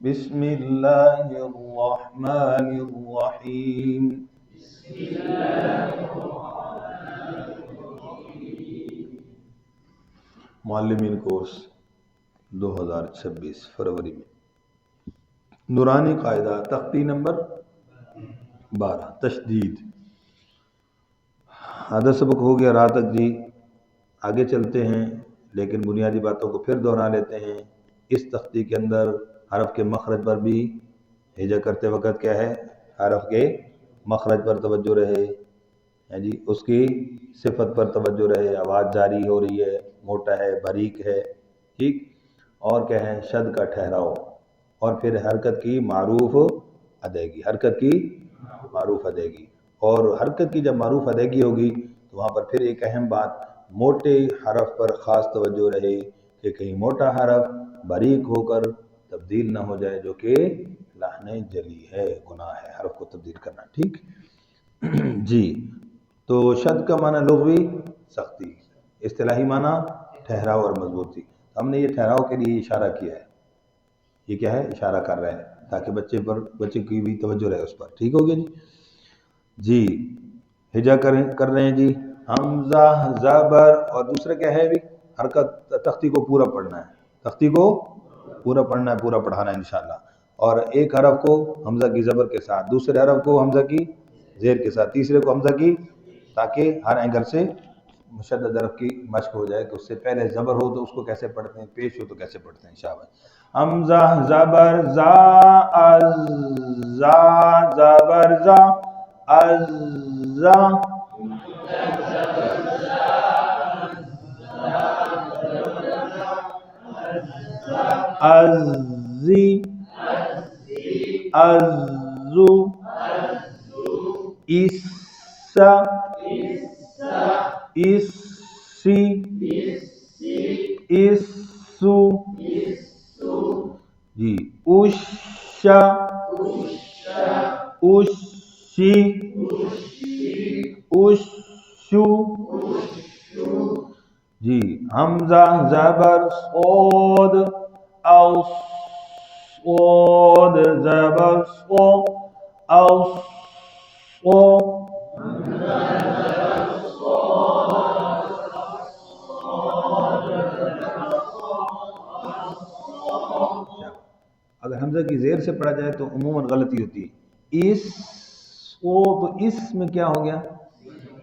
بسم اللہ الرحمن الرحیم. معلمین کورس 2026 فروری میں. نورانی قاعدہ تختی نمبر 12 تشدید. آدھا سبق ہو گیا رات تک جی. آگے چلتے ہیں لیکن بنیادی باتوں کو پھر دہرا لیتے ہیں. اس تختی کے اندر حرف کے مخرج پر بھی ہجا کرتے وقت کیا ہے، حرف کے مخرج پر توجہ رہے، جی اس کی صفت پر توجہ رہے. آواز جاری ہو رہی ہے، موٹا ہے، باریک ہے، ٹھیک. اور کیا ہے، شد کا ٹھہراؤ، اور پھر حرکت کی معروف ادائیگی. حرکت کی معروف ادائیگی، اور حرکت کی جب معروف ادائیگی ہوگی تو وہاں پر پھر ایک اہم بات، موٹے حرف پر خاص توجہ رہے کہ کہیں موٹا حرف باریک ہو کر تبدیل نہ ہو جائے، جو کہ لحن جلی ہے، گناہ ہے حرف کو تبدیل کرنا، ٹھیک. جی تو شد کا معنی لغوی سختی، اصطلاحی معنی ٹھہراؤ اور مضبوطی. ہم نے یہ ٹھہراؤ کے لیے اشارہ کیا ہے. یہ کیا ہے، اشارہ کر رہے ہیں تاکہ بچے کی بھی توجہ رہے اس پر. ٹھیک ہو گیا جی. جی ہجا کر رہے ہیں جی. حمزہ زبر، اور دوسرا کیا ہے بھی، حرکت تختی کو پورا پڑھنا ہے. تختی کو پورا پڑھنا ہے، پورا پڑھانا ہے انشاءاللہ. اور ایک حرف کو حمزہ کی زبر کے ساتھ، دوسرے حرف کو حمزہ کی زیر کے ساتھ، تیسرے کو حمزہ کی، تاکہ ہر اینگل سے مشدد حرف کی مشق ہو جائے کہ اس سے پہلے زبر ہو تو اس کو کیسے پڑھتے ہیں، پیش ہو تو کیسے پڑھتے ہیں انشاءاللہ. حمزہ زبر زا، از زا زبر زا، از زا، از زی، از زو، اسا، اسی، اسو، جی اشا، اشی، اشو، جی حمزہ زبر صاد، او صاد زبر صو، او صو، اگر حمزہ کی زیر سے پڑھا جائے تو عموماً غلطی ہوتی ہے. اس او، تو اس میں کیا ہو گیا،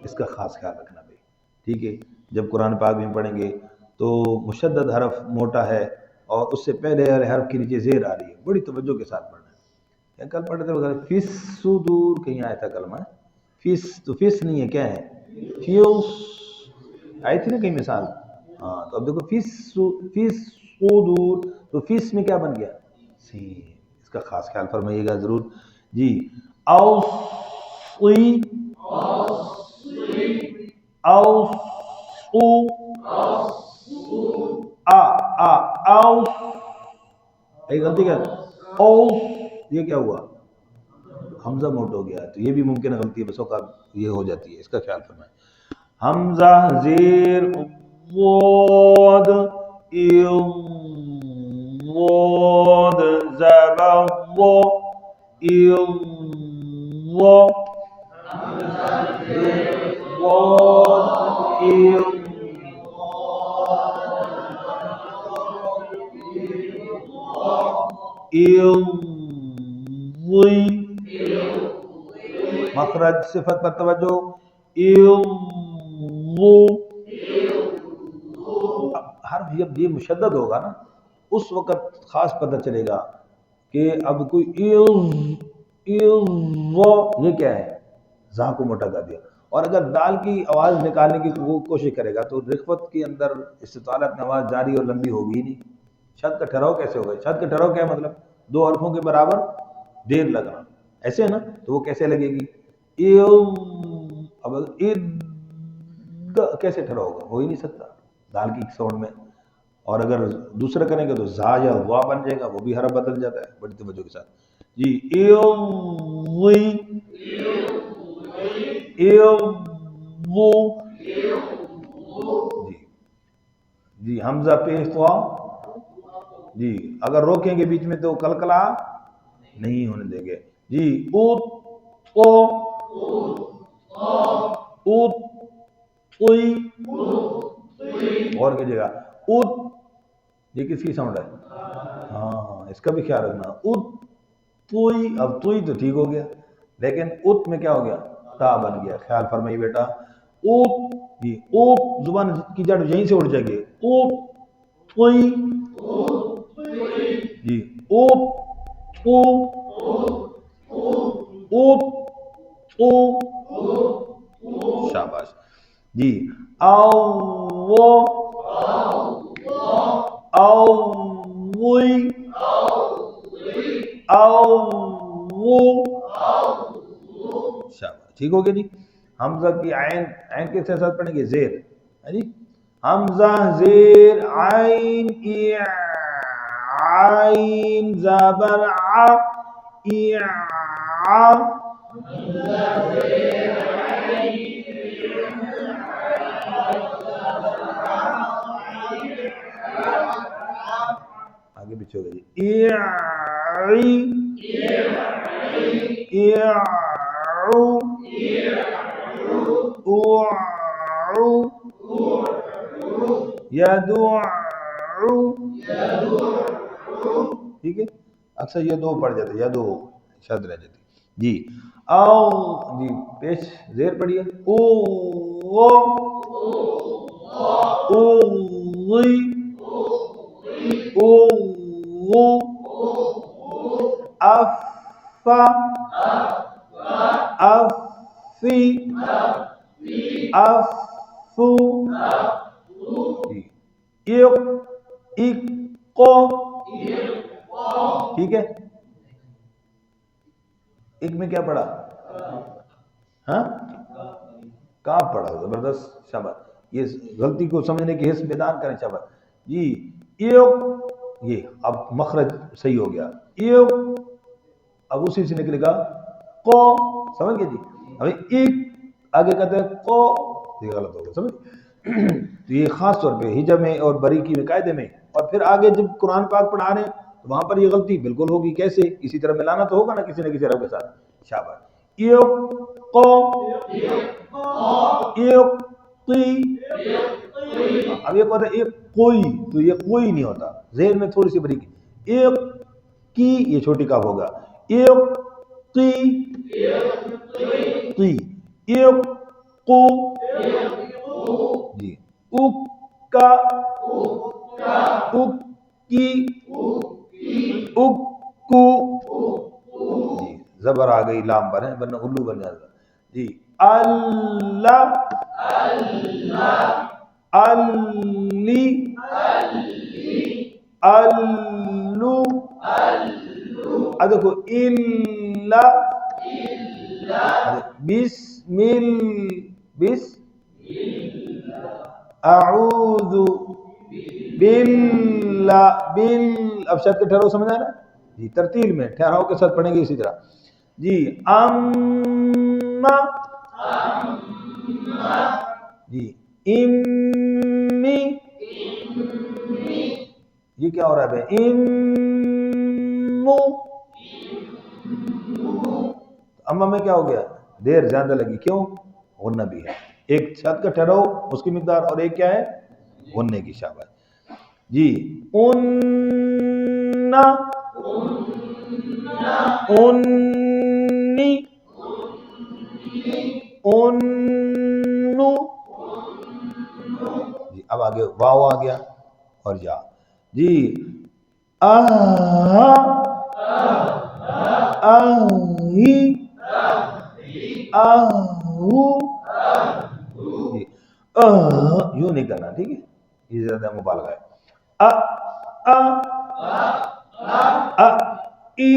اس کا خاص خیال رکھنا بھائی. ٹھیک ہے، جب قرآن پاک میں پڑھیں گے تو مشدد حرف موٹا ہے اور اس سے پہلے والے حرف کے نیچے زیر آ رہی ہے، بڑی توجہ کے ساتھ پڑھنا ہے. کل پڑھتے تھے فس صدور، کہیں آیا تھا کلمہ فس، تو فس نہیں ہے، کیا ہے، فیوس آئی تھی نا کہیں مثال. ہاں تو اب دیکھو فس صدور، تو فس میں کیا بن گیا، سین. اس کا خاص خیال فرمائیے گا ضرور جی. اوصی، اوصو، اوص، ایک غلطی کیا، اوص، یہ کیا ہوا، حمزہ موٹ ہو گیا. تو یہ بھی ممکن ہے غلطی ہے، بس اوقات یہ ہو جاتی ہے، اس کا خیال فرمائیں. حمزہ زیر واد، واد زبر و، و، واد، وی، مخرج صفت پر توجہ، وو. حرف جب یہ مشدد ہوگا نا اس وقت خاص پتہ چلے گا کہ اب کوئی یہ کیا ہے، زا کو موٹا کر دیا. اور اگر دال کی آواز نکالنے کی وہ کوشش کرے گا تو رخوت کے اندر استطالت میں آواز جاری اور لمبی ہوگی ہی نہیں. شد کا ٹھہراؤ کیسے ہوگا، شد کا ٹھہراؤ کیا مطلب، دو حرفوں کے برابر دیر لگنا، ایسے ہے نا، تو وہ کیسے لگے گی، اب کیسے ٹھہراؤ ہوگا، ہو ہی نہیں سکتا دال کی ساؤنڈ میں. اور اگر دوسرا کریں گے تو زا یا وا بن جائے گا، وہ بھی حرف بدل جاتا ہے. بڑی توجہ کے ساتھ جی. جی جی حمزہ پیش ہوا جی اگر روکیں گے بیچ میں تو کلکلا نہیں ہونے دیں گے. جی اوت او اوت اوئی، غور کیجیے گا. اوت یہ کس کی ساؤنڈ ہے؟ ہاں اس کا بھی خیال رکھنا. اوت توئی، اب توئی تو ٹھیک ہو گیا لیکن اوت میں کیا ہو گیا؟ تا بن گیا. خیال فرمائیے بیٹا. اوت جی اوت زبان کی جڑ یہیں سے اٹھ جائے گی. اوت توئی جی اوت تو اوت تو، شاباش. جی او وہ او وئی او وہ، شاباش ٹھیک ہو گیا جی. حمزہ کی عین، عین کے ساتھ پڑھیں گے زیر. جی حمزہ زیر عین عین زبر ع آگے پیچھے ہو گیا جی. ٹھیک ہے. اکثر یہ دو پڑ جاتے یا دو شد رہ جاتی. جی او جی پیش زیر پڑھیے. او وہ او وی او وہ افا افی افو اکو. ٹھیک ہے. ایک میں کیا پڑھا؟ ہاں کہاں پڑھا؟ زبردست شاباش. یہ غلطی کو سمجھنے کی حس بیدار کریں. شاباش جی. یہ اب مخرج صحیح ہو گیا. اب اسی سے نکلے گا کو. سمجھ گئے جی. ابھی ایک آگے کہتے ہیں کو، یہ غلط ہوگا. سمجھ تو یہ خاص طور پہ ہجا میں اور بریکی میں قاعدے میں، اور پھر آگے جب قرآن پاک پڑھا رہے ہیں تو وہاں پر یہ غلطی بالکل ہوگی. کیسے؟ اسی طرح ملانا تو ہوگا نا کسی نہ کسی رب کے ساتھ. شاباش. کو اب یہ کہتا ہے ایک کوئی، تو یہ کوئی نہیں ہوتا. ذہن میں تھوڑی سی بریکی. ایک کی یہ چھوٹی کاف ہوگا. ایک تی ایک کو جی. اکا اکی اکو جی. زبر آ گئی لام پر ہے ورنہ الو بن جاتا. جی اللہ اللی الو. اب دیکھو الا بسم بس اعوذ باللہ اب شد کے ٹھہراؤ سمجھ آ رہا ہے جی. ترتیل میں ٹھہراؤ کے ساتھ پڑھیں گے اسی طرح. جی اما جی امی. یہ کیا ہو رہا ہے بھائی؟ امو. اما میں کیا ہو گیا؟ دیر زیادہ لگی. کیوں؟ غنہ بھی ہے. ایک چھت کا ٹھہراؤ اس کی مقدار، اور ایک کیا ہے؟ غننے کی. شاباش جی. انہ انی انو جی. اب آگے واو آ گیا اور یا جی. آہا آہی آہو جی. یوں نہیں کرنا. ٹھیک ہے. یہ زیادہ مبالغہ ہے. ای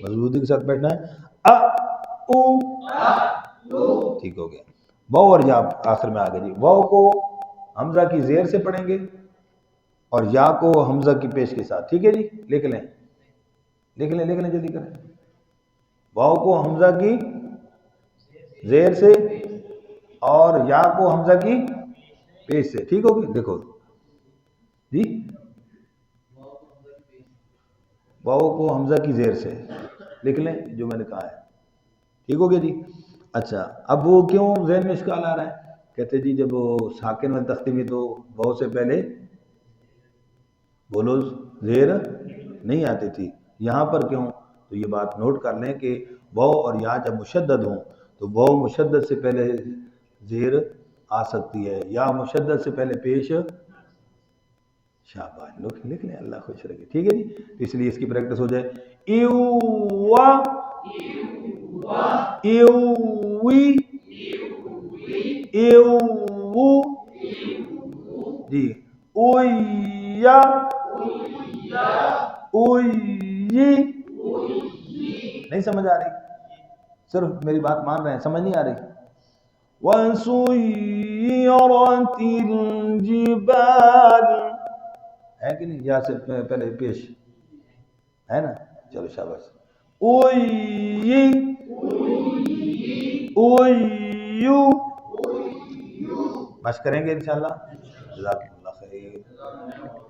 مضبوطی کے ساتھ بیٹھنا ہے. او ٹھیک ہو گیا. واو اور یا آخر میں آگے جی. واو کو حمزہ کی زیر سے پڑھیں گے اور یا کو حمزہ کی پیش کے ساتھ. ٹھیک ہے جی. لکھ لیں جلدی کریں. واو کو حمزہ کی زیر سے اور یا کو حمزہ کی پیش سے. ٹھیک ہوگی. دیکھو جی واو کو حمزہ کی زیر سے لکھ لیں جو میں نے کہا ہے، ٹھیک ہو گیا جی۔ اچھا اب وہ کیوں ذہن میں اشکال آ رہا ہے؟ کہتے جی جب وہ ساکن والی تختی میں تو واو سے پہلے بولو زیر نہیں آتی تھی، یہاں پر کیوں؟ تو یہ بات نوٹ کر لیں کہ واو اور یا جب مشدد ہوں تو واو مشدد سے پہلے زیر آ سکتی ہے، یا مشدد سے پہلے پیش، شاباش لکھ لیں، اللہ خوش رکھے، ٹھیک ہے جی۔ اس لیے اس کی پریکٹس ہو جائے، ایوا ایوی ایوو جی، اویا اوئی، نہیں سمجھ آ رہی؟ صرف میری بات مان رہے ہیں، سمجھ نہیں آ رہی؟ وَسُيِّرَتِ الْجِبَالُ ہے کہ نہیں؟ یا سے پہلے پیش ہے نا؟ چلو شاباش، اوئی اویو، مشق کریں گے انشاءاللہ، جزاکم اللہ خیر۔